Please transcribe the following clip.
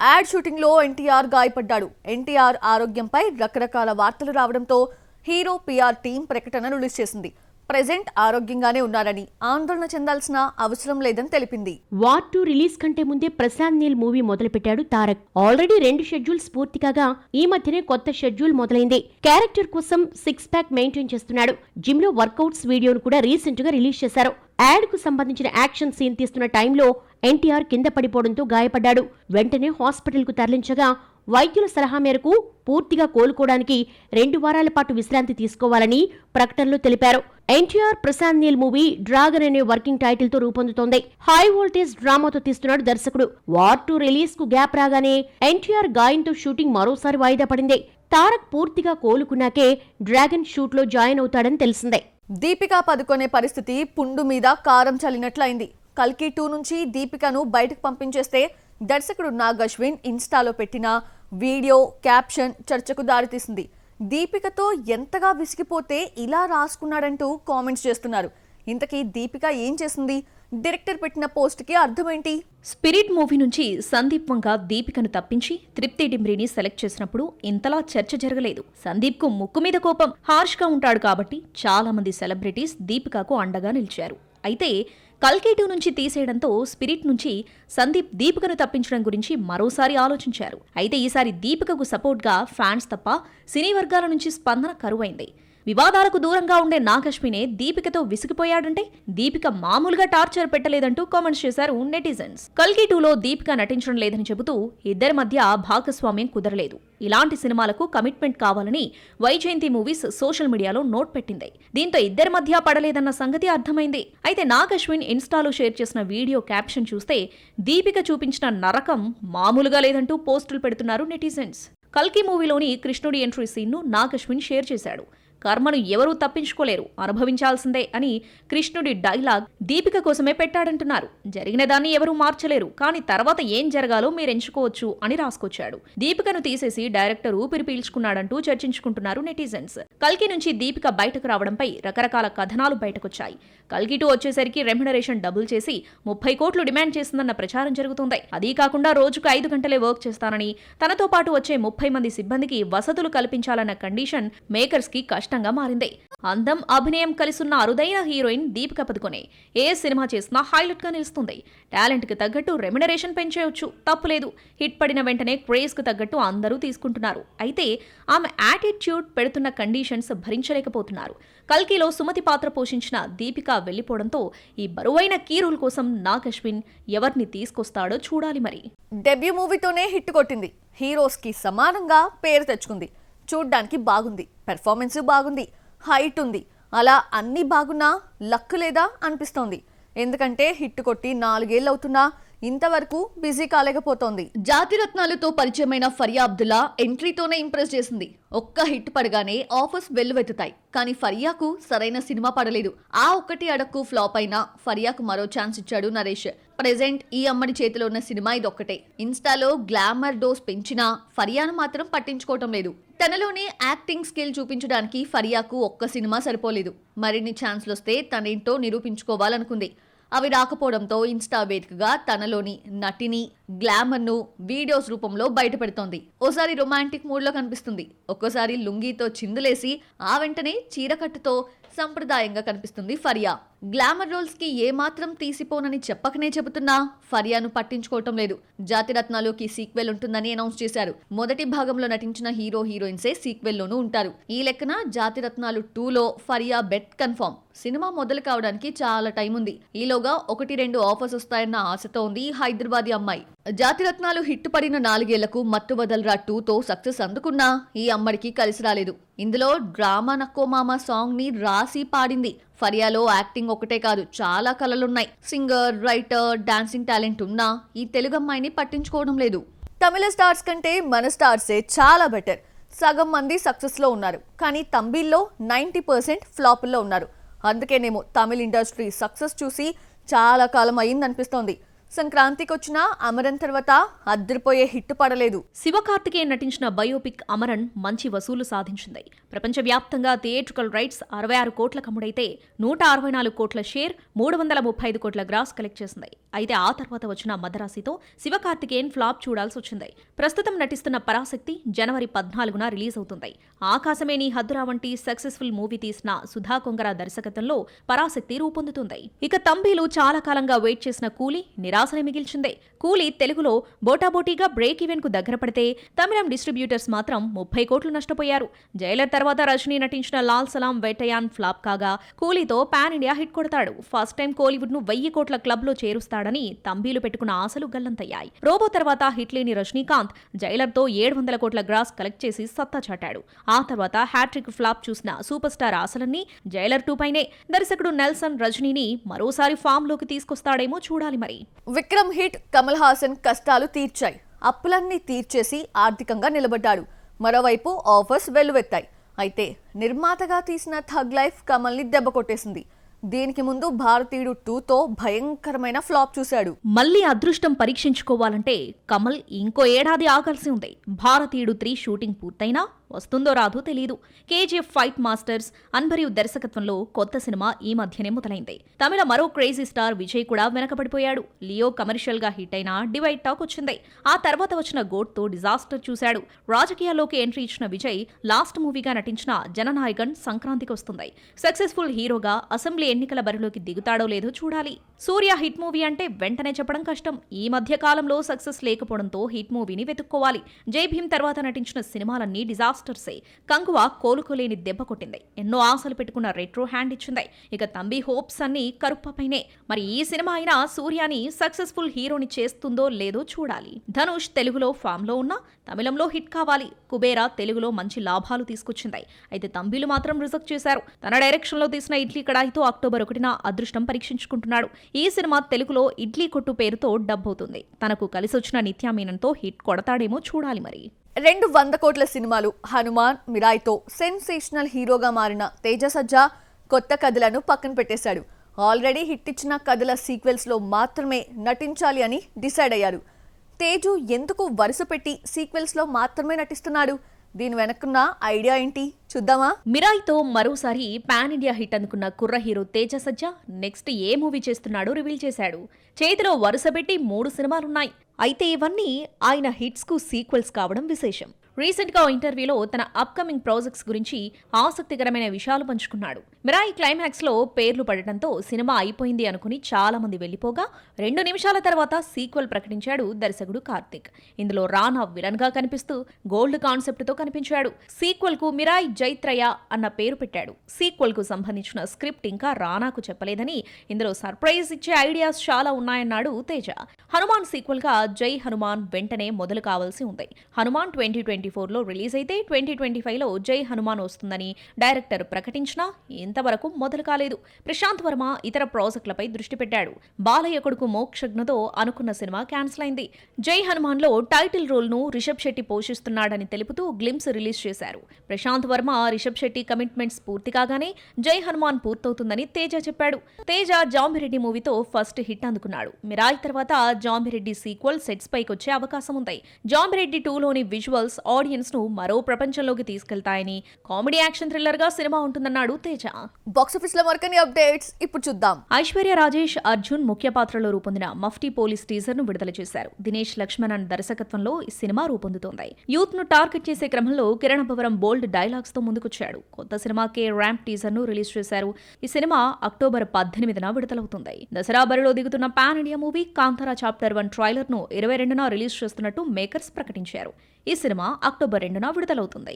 Ad shooting లో ఎన్టీఆర్ గాయపడ్డాడు. ఎన్టీఆర్ ఆరోగ్యంపై రకరకాల వార్తలు రావడంతో హీరో పిఆర్ టీం ప్రకటన రిలీజ్ చేసింది. ప్రెజెంట్ ఆరోగ్యంగానే ఉన్నారని, ఆందోళన చెందాల్సిన అవసరం లేదని తెలిపింది. వార్ 2 రిలీజ్ కంటే ముందే ప్రశాంత్ నీల్ మూవీ మొదలుపెట్టాడు తారక్. ఆల్రెడీ 2 షెడ్యూల్స్ పూర్తి కాగా ఈ మధ్యనే కొత్త షెడ్యూల్ మొదలైంది. క్యారెక్టర్ కోసం 6 ప్యాక్ మెయింటైన్ చేస్తున్నాడు. జిమ్ లో వర్కౌట్స్ వీడియోను కూడా రీసెంట్ గా రిలీజ్ చేశారు. యాడ్ కు సంబంధించిన యాక్షన్ సీన్ తీస్తున్న టైంలో ఎన్టీఆర్ కింద పడిపోవడంతో గాయపడ్డాడు. వెంటనే హాస్పిటల్ కు తరలించగా వైద్యుల సలహా మేరకు పూర్తిగా కోలుకోవడానికి 2 వారాల పాటు విశ్రాంతి తీసుకోవాలని ప్రకటనలో తెలిపారు. ఎన్టీఆర్ ప్రశాంత్ నీల్ మూవీ డ్రాగన్ అనే వర్కింగ్ టైటిల్ తో రూపొందుతోంది. హై వోల్టేజ్ డ్రామాతో తీస్తున్నాడు దర్శకుడు. వార్ 2 రిలీజ్ కు గ్యాప్ రాగానే ఎన్టీఆర్ గాయంతో షూటింగ్ మరోసారి వాయిదా పడింది. తారక్ పూర్తిగా కోలుకున్నాకే డ్రాగన్ షూట్ లో జాయిన్ అవుతాడని తెలిసిందే. దీపికా పదుకొనే పరిస్థితి పుండు మీద కారం చల్లినట్లయింది. కల్కి 2 నుంచి దీపికను బయటకు పంపించేస్తే దర్శకుడు నాగ్ అశ్విన్ ఇన్స్టాలో పెట్టిన వీడియో క్యాప్షన్ చర్చకు దారితీసింది. దీపికతో ఎంతగా విసిగిపోతే ఇలా రాసుకున్నాడంటూ కామెంట్స్ చేస్తున్నారు. ఇంతకీ దీపిక ఏం చేసింది? డైరెక్టర్ పెట్టిన పోస్ట్కి అర్థమేంటి? స్పిరిట్ మూవీ నుంచి సందీప్ వంక దీపికను తప్పించి తృప్తి డిమ్రీని సెలెక్ట్ చేసినప్పుడు ఇంతలా చర్చ జరగలేదు. సందీప్ కు ముక్కు మీద కోపం, హార్ష్ గా ఉంటాడు కాబట్టి చాలా మంది సెలబ్రిటీస్ దీపికకు అండగా నిలిచారు. అయితే కల్కి 2 నుంచి తీసేయడంతో స్పిరిట్ నుంచి సందీప్ దీపికను తప్పించడం గురించి మరోసారి ఆలోచించారు. అయితే ఈసారి దీపికకు సపోర్ట్గా ఫ్యాన్స్ తప్ప సినీ వర్గాల నుంచి స్పందన కరువైంది. వివాదాలకు దూరంగా ఉండే నాగ్ అశ్వినే దీపికతో విసిగిపోయాడంటే దీపిక మామూలుగా టార్చర్ పెట్టలేదంటూ కామెంట్స్ చేశారు నెటిజన్స్. కల్కి 2లో దీపిక నటించడం లేదని చెబుతూ ఇద్దరి మధ్య భాగస్వామ్యం కుదరలేదు, ఇలాంటి సినిమాలకు కమిట్మెంట్ కావాలని వైజయంతి మూవీస్ సోషల్ మీడియాలో నోట్ పెట్టింది. దీంతో ఇద్దరి మధ్య పడలేదన్న సంగతి అర్థమైంది. అయితే నాగ్ అశ్విన్ ఇన్స్టాలో షేర్ చేసిన వీడియో క్యాప్షన్ చూస్తే దీపిక చూపించిన నరకం మామూలుగా లేదంటూ పోస్టులు పెడుతున్నారు నెటిజన్స్. కల్కి మూవీలోని కృష్ణుడి ఎంట్రీ సీన్ను నాగ్ అశ్విన్ షేర్ చేశాడు. కర్మను ఎవరూ తప్పించుకోలేరు, అనుభవించాల్సిందే అని కృష్ణుడి డైలాగ్ దీపిక కోసమే పెట్టాడంటున్నారు. జరిగిన దాన్ని ఎవరూ మార్చలేరు, కానీ తర్వాత ఏం జరగాలో మీరు ఎంచుకోవచ్చు అని రాసుకొచ్చాడు. దీపికను తీసేసి డైరెక్టర్ ఊపిరి పీల్చుకున్నాడంటూ చర్చించుకుంటున్నారు నెటిజన్స్. కల్కి నుంచి దీపిక బయటకు రావడంపై రకరకాల కథనాలు బయటకొచ్చాయి. కల్కి 2 వచ్చేసరికి రెమ్యునరేషన్ డబుల్ చేసి 30 కోట్లు డిమాండ్ చేసిందన్న ప్రచారం జరుగుతుంది. అదీ కాకుండా రోజుకు 5 గంటలే వర్క్ చేస్తానని, తనతో పాటు వచ్చే 30 మంది సిబ్బందికి వసతులు కల్పించాలన్న కండిషన్ మేకర్స్ కి కష్టంగా మారింది. అందం, అభినయం కలిసున్న అరుదైన హీరోయిన్ దీపిక పదుకొనే ఏ సినిమా చేసినా హైలైట్ గా నిలుస్తుంది. టాలెంట్ కి తగ్గట్టు రెమ్యునరేషన్ పెంచేయొచ్చు, తప్పులేదు. హిట్ పడిన వెంటనే క్రేజ్ కు తగ్గట్టు అందరూ తీసుకుంటున్నారు. అయితే ఆమె యాటిట్యూడ్ పెడుతున్న కండిషన్స్ భరించలేకపోతున్నారు. కల్కిలో సుమతి పాత్ర పోషించిన దీపిక వెళ్లిపోవడంతో ఈ బరువైన కీ రోల్ కోసం నాగ్ అశ్విన్ ఎవరిని తీసుకొస్తాడో చూడాలి. మరి డెబ్యూ మూవీతోనే హిట్ కొట్టింది. హీరోస్ కి సమానంగా పేరు తెచ్చుకుంది. చూడ్డానికి బాగుంది, పెర్ఫార్మెన్స్ బాగుంది, హైట్ ఉంది. అలా అన్నీ బాగున్నా లక్ లేదా అనిపిస్తోంది. ఎందుకంటే హిట్ కొట్టి 4 ఏళ్ళు అవుతున్నా ఇంతవరకు బిజీ కాలేకపోతోంది. జాతిరత్నాలతో పరిచయమైన ఫరియా అబ్దుల్లా ఎంట్రీతోనే ఇంప్రెస్ చేసింది. ఒక్క హిట్ పడగానే ఆఫర్స్ వెల్లువెత్తుతాయి. కానీ ఫరియాకు సరైన సినిమా పడలేదు. ఆ ఒక్కటి అడక్కు ఫ్లాప్ అయినా ఫరియాకు మరో ఛాన్స్ ఇచ్చాడు నరేష్. ప్రెజెంట్ ఈ అమ్మడి చేతిలో ఉన్న సినిమా ఇదొక్కటే. ఇన్స్టాలో గ్లామర్ డోస్ పెంచినా ఫరియాను మాత్రం పట్టించుకోవటం లేదు. తనలోనే యాక్టింగ్ స్కిల్ చూపించడానికి ఫరియాకు ఒక్క సినిమా సరిపోలేదు. మరిన్ని ఛాన్స్లు వస్తే తనేంటో నిరూపించుకోవాలనుకుంది. అవి రాకపోవడంతో ఇన్స్టా వేదికగా తనలోని నటిని, గ్లామర్ను వీడియోస్ రూపంలో బయటపెడుతోంది. ఓసారి రొమాంటిక్ మూడ్లో కనిపిస్తుంది, ఒక్కోసారి లుంగీతో చిందులేసి ఆ వెంటనే చీరకట్టుతో సంప్రదాయంగా కనిపిస్తుంది ఫరియా. గ్లామర్ రోల్స్ కి ఏమాత్రం తీసిపోనని చెప్పకనే చెబుతున్నా ఫరియాను పట్టించుకోవటం లేదు. జాతిరత్నాలోకి సీక్వెల్ ఉంటుందని అనౌన్స్ చేశారు. మొదటి భాగంలో నటించిన హీరో హీరోయిన్సే సీక్వెల్ లోనూ ఉంటారు. ఈ లెక్కన జాతిరత్నాలు 2లో ఫరియా బెట్ కన్ఫర్మ్. సినిమా మొదలు కావడానికి చాలా టైం ఉంది. ఈలోగా 1-2 ఆఫర్స్ వస్తాయన్న ఆశతో ఉంది హైదరాబాదీ అమ్మాయి. జాతిరత్నాలు హిట్ పడిన 4 ఏళ్లకు మత్తు వదలరా 2తో సక్సెస్ అందుకున్నా ఈ అమ్మడికి కలిసి రాలేదు. ఇందులో డ్రామా నక్కోమామ సాంగ్ ని రాసి పాడింది. ఫరియాలో యాక్టింగ్ ఒకటే కాదు, చాలా కళలున్నాయి. సింగర్, రైటర్, డాన్సింగ్ టాలెంట్ ఉన్నా ఈ తెలుగు అమ్మాయిని పట్టించుకోవడం లేదు. తమిళ స్టార్స్ కంటే మన స్టార్సే చాలా బెటర్. సగం మంది సక్సెస్ లో ఉన్నారు, కానీ తమిళ్లో 90% ఫ్లాపుల్లో ఉన్నారు. అందుకేనేమో తమిళ ఇండస్ట్రీ సక్సెస్ చూసి చాలా కాలం అయిందనిపిస్తోంది. సంక్రాంతికి వచ్చిన అమరన్ తర్వాత అద్దరిపోయే హిట్ పడలేదు. శివకార్తికేయన్ నటించిన బయోపిక్ అమరన్ మంచి వసూలు సాధించింది. ప్రపంచవ్యాప్తంగా థియేట్రికల్ రైట్స్ 66 కోట్ల కమ్ముడైతే 164 కోట్ల షేర్ 335 కోట్ల గ్రాస్ కలెక్ట్ చేసింది. అయితే ఆ తర్వాత వచ్చిన మదరాసితో శివకార్తికేయన్ ఫ్లాప్ చూడాల్సి వచ్చింది. ప్రస్తుతం నటిస్తున్న పరాశక్తి జనవరి 14న రిలీజ్ అవుతుంది. ఆకాశమే నీ హద్దురా వంటి సక్సెస్ఫుల్ మూవీ తీసిన సుధా కొంగర దర్శకత్వంలో పరాశక్తి రూపొందుతుంది. ఇక తంబీలు చాలా కాలంగా వెయిట్ చేసిన కూలీ నిరాశని మిగిల్చిందే. కూలీ తెలుగులో బోటాబోటీగా బ్రేక్ ఈవెన్ కు దగ్గర పడితే తమిళం డిస్ట్రిబ్యూటర్స్ మాత్రం 30 కోట్లు నష్టపోయారు. జైలర్ తర్వాత రజనీ నటించిన లాల్ సలాం వేటయాన్ ఫ్లాప్ కాగా కూలీతో పాన్ ఇండియా హిట్ కొడతాడు. ఫస్ట్ టైం కోలీవుడ్ ను 1000 కోట్ల క్లబ్ లో చేరుస్తాడని తంబీలు పెట్టుకున్న ఆశలు గల్లంతయ్యాయి. రోబో తర్వాత హిట్ లేని రజనీకాంత్ జైలర్ తో 700 కోట్ల గ్రాస్ కలెక్ట్ చేసి సత్తా చాటాడు. ఆ తర్వాత హ్యాట్రిక్ ఫ్లాప్ చూసిన సూపర్ స్టార్ ఆశలన్నీ జైలర్ 2 పైనే. దర్శకుడు నెల్సన్ రజనీని మరోసారి ఫామ్ లోకి తీసుకొస్తాడేమో చూడాలి మరి. విక్రమ్ హిట్ కమల్ హాసన్ కష్టాలు తీర్చాయి. అప్పులన్నీ తీర్చేసి ఆర్థికంగా నిలబడ్డాడు. మరోవైపు ఆఫర్స్ వెల్లువెత్తాయి. అయితే నిర్మాతగా తీసిన థగ్ లైఫ్ కమల్ని దెబ్బ కొట్టేసింది. దీనికి ముందు భారతీయుడు 2తో భయంకరమైన ఫ్లాప్ చూశాడు. మళ్లీ అదృష్టం పరీక్షించుకోవాలంటే కమల్ ఇంకో ఏడాది ఆగాల్సి ఉంది. భారతీయుడు 3 షూటింగ్ పూర్తయినా వస్తుందో రాదో తెలీదు. కేజీఎఫ్ ఫైట్ మాస్టర్స్ అన్బరియు దర్శకత్వంలో కొత్త సినిమా ఈ మధ్యనే మొదలైంది. తమిళ మరో క్రేజీ స్టార్ విజయ్ కూడా వెనకబడిపోయాడు. లియో కమర్షియల్ గా హిట్ అయినా డివైడ్ టాక్ వచ్చింది. ఆ తర్వాత వచ్చిన గోట్ తో డిజాస్టర్ చూశాడు. రాజకీయాల్లోకి ఎంట్రీ ఇచ్చిన విజయ్ లాస్ట్ మూవీగా నటించిన జననాయకన్ సంక్రాంతికి వస్తుంది. సక్సెస్ఫుల్ హీరోగా అసెంబ్లీ ఎన్నికల బరిలోకి దిగుతాడో లేదో చూడాలి. సూర్య హిట్ మూవీ అంటే వెంటనే చెప్పడం కష్టం. ఈ మధ్య కాలంలో సక్సెస్ లేకపోవడంతో హిట్ మూవీని వెతుక్కోవాలి. జై భీమ్ తర్వాత నటించిన సినిమాలన్నీ డిజాస్టర్సే. కంగువా కోలుకోలేని దెబ్బ కొట్టింది. ఎన్నో ఆశలు పెట్టుకున్న రెట్రో హ్యాండ్ ఇచ్చింది. ఇక తంబి హోప్స్ అన్ని కరుప్పపైనే. మరి ఈ సినిమా అయినా సూర్యాని సక్సెస్ఫుల్ హీరోని చేస్తుందో లేదో చూడాలి. ధనుష్ తెలుగులో ఫామ్ లో ఉన్న తమిళంలో హిట్ కావాలి. కుబేరా తెలుగులో మంచి లాభాలు తీసుకొచ్చింది. అయితే తంబిలు మాత్రం రిజెక్ట్ చేశారు. తన డైరెక్షన్ లో తీసిన ఇడ్లీ కడాయితో అక్టోబర్ 1న అదృష్టం పరీక్షించుకుంటున్నాడు. ఈ సినిమా తెలుగులో ఇడ్లీ కొట్టు పేరుతో డబ్ అవుతుంది. తనకు కలిసొచ్చిన నిత్యా మీనన్తో హిట్ కొడతాడేమో చూడాలి మరి. 200 కోట్ల సినిమాలు హనుమాన్, మిరాయ్తో సెన్సేషనల్ హీరోగా మారిన తేజ సజ్జా కొత్త కథలను పక్కన పెట్టేశాడు. ఆల్రెడీ హిట్ ఇచ్చిన కథల సీక్వెల్స్లో మాత్రమే నటించాలి అని డిసైడ్ అయ్యారు. తేజు ఎందుకు వరుస పెట్టి సీక్వెల్స్లో మాత్రమే నటిస్తున్నాడు? దీని వెనక్కున్న ఐడియా ఏంటి చూద్దామా? మిరాయ్తో మరోసారి పాన్ ఇండియా హిట్ అందుకున్న కుర్ర హీరో తేజ సజ్జా నెక్స్ట్ ఏ మూవీ చేస్తున్నాడో రివీల్ చేశాడు. చేతిలో వరుసపెట్టి 3 సినిమాలున్నాయి. అయితే ఇవన్నీ ఆయన హిట్స్ కు సీక్వెల్స్ కావడం విశేషం. రీసెంట్ గా ఇంటర్వ్యూలో తన అప్కమింగ్ ప్రాజెక్ట్స్ గురించి ఆసక్తికరమైన విషయాలు పంచుకున్నాడు. మిరాయి క్లైమాక్స్ లో పేర్లు పడటంతో సినిమా అయిపోయింది అనుకుని చాలా మంది వెళ్లిపోగా 2 నిమిషాల తర్వాత సీక్వెల్ ప్రకటించాడు దర్శకుడు కార్తిక్. ఇందులో రానా విలన్ గా కనిపిస్తూ గోల్డ్ కాన్సెప్ట్ తో కనిపించాడు. సీక్వెల్ కు మిరాయి జైత్రయ అన్న పేరు పెట్టాడు. సీక్వెల్ కు సంబంధించిన స్క్రిప్ట్ ఇంకా రానాకు చెప్పలేదని, ఇందులో సర్ప్రైజ్ ఇచ్చే ఐడియాస్ చాలా ఉన్నాయన్నాడు తేజ. హనుమాన్ సీక్వెల్ గా జై హనుమాన్ వెంటనే మొదలు కావాల్సి ఉంది. హనుమాన్ 2024లో రిలీజ్ అయితే 2025లో జై హనుమాన్ వస్తుందని డైరెక్టర్ ప్రకటించినా ఇంతవరకు మొదలు కాలేదు. ప్రశాంత్ వర్మ ఇతర ప్రాజెక్టులపై దృష్టి పెట్టాడు. బాలయ్య కొడుకు మోక్షజ్ఞతో అనుకున్న సినిమా క్యాన్సిల్ అయింది. జై హనుమాన్ లో టైటిల్ రోల్ ను రిషబ్ శెట్టి పోషిస్తున్నాడని తెలుపుతూ గ్లిమ్స్ రిలీజ్ చేశారు. ప్రశాంత్ వర్మ రిషబ్ శెట్టి కమిట్మెంట్స్ పూర్తి కాగానే జై హనుమాన్ పూర్తవుతుందని తేజ చెప్పాడు. తేజ జాంబిరెడ్డి మూవీతో ఫస్ట్ హిట్ అందుకున్నాడు. మిరాయి తర్వాత జాంబిరెడ్డి సీక్వెల్ సెట్స్ పైకి వచ్చే అవకాశం ఉంది. జాంబిరెడ్డి 2లోని విజువల్స్ ఆడియన్స్ ను మరో ప్రపంచంలోకి తీసుకెళ్తాయని, కామెడీ యాక్షన్ థ్రిల్లర్ గా సినిమా ఉంటుందన్నాడు తేజ. బాక్సాఫీస్ లో మరికొన్ని అప్డేట్స్ ఇప్పుడు చూద్దాం. ఐశ్వర్య రాజేష్, అర్జున్ ముఖ్య పాత్రలో రూపొందిన మఫ్టీ పోలీస్ టీజర్ ను విడుదల చేశారు. దినేష్ లక్ష్మణన్ దర్శకత్వంలో ఈ సినిమా రూపొందుతోంది. యూత్ ను టార్గెట్ చేసే క్రమంలో కిరణ్ అబ్బవరం బోల్డ్ డైలాగ్స్ తో ముందుకొచ్చాడు. కొత్త సినిమాకే ర్యాంప్ టీజర్ ను రిలీజ్ చేశారు. ఈ సినిమా అక్టోబర్ 18న విడుదలవుతుంది. దసరా బరిలో దిగుతున్న pan India movie Kantara chapter 1 trailer ను 22న రిలీజ్ చేస్తున్నట్టు మేకర్స్ ప్రకటించారు. ఈ సినిమా అక్టోబర్ 2న విడుదలవుతుంది.